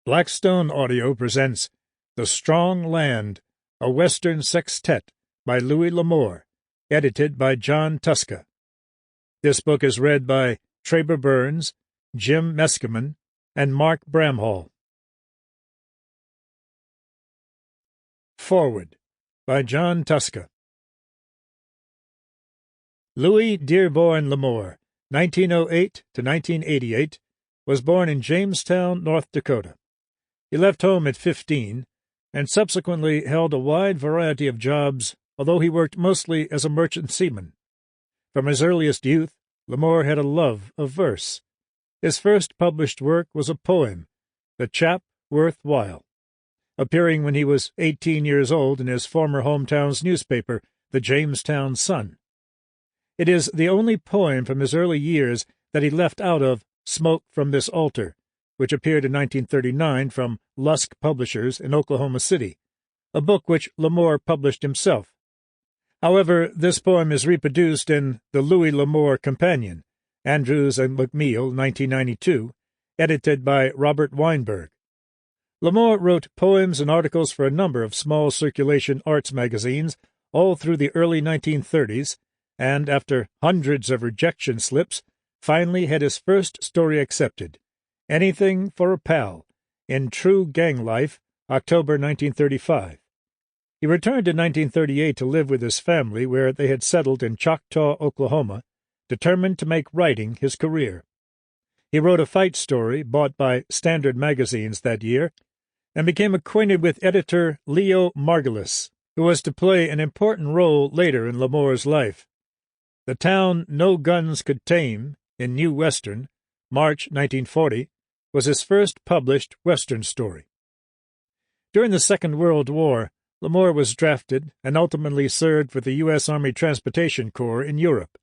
Blackstone Audio presents The Strong Land, a Western Sextet by Louis L'Amour, edited by John Tuska. This book is read by Traber Burns, Jim Meskimen, and Mark Bramhall. Forward by John Tuska. Louis Dearborn L'Amour, 1908 to 1988, was born in Jamestown, North Dakota. He left home at 15 and subsequently held a wide variety of jobs, although he worked mostly as a merchant seaman. From his earliest youth, L'Amour had a love of verse. His first published work was a poem, The Chap Worth While, appearing when he was 18 years old in his former hometown's newspaper, the Jamestown Sun. It is the only poem from his early years that he left out of Smoke from This Altar, which appeared in 1939 from Lusk Publishers in Oklahoma City, a book which L'Amour published himself. However, this poem is reproduced in the Louis L'Amour Companion, Andrews and McMeel, 1992, edited by Robert Weinberg. L'Amour wrote poems and articles for a number of small circulation arts magazines all through the early 1930s, and after hundreds of rejection slips, finally had his first story accepted, Anything for a Pal, in True Gang Life, October 1935. He returned in 1938 to live with his family, where they had settled in Choctaw, Oklahoma, determined to make writing his career. He wrote a fight story bought by Standard magazines that year, and became acquainted with editor Leo Margulis, who was to play an important role later in L'Amour's life. The Town No Guns Could Tame, in New Western, March 1940, was his first published Western story. During the Second World War, L'Amour was drafted and ultimately served with the U.S. Army Transportation Corps in Europe.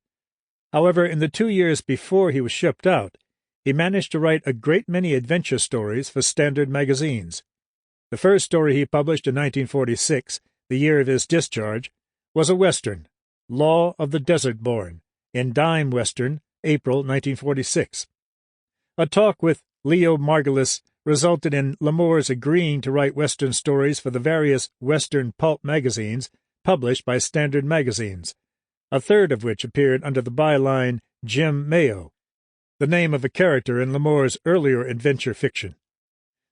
However, in the 2 years before he was shipped out, he managed to write a great many adventure stories for Standard magazines. The first story he published in 1946, the year of his discharge, was a Western, Law of the Desert Born, in Dime Western, April 1946. A talk with Leo Margulis resulted in L'Amour's agreeing to write Western stories for the various Western pulp magazines published by Standard magazines, a third of which appeared under the byline Jim Mayo, the name of a character in L'Amour's earlier adventure fiction.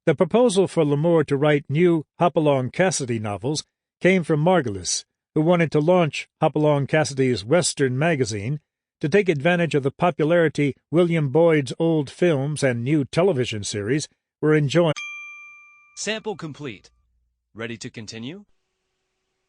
The proposal for L'Amour to write new Hopalong Cassidy novels came from Margulis, who wanted to launch Hopalong Cassidy's Western magazine to take advantage of the popularity William Boyd's old films and new television series were enjoying. Sample complete. Ready to continue?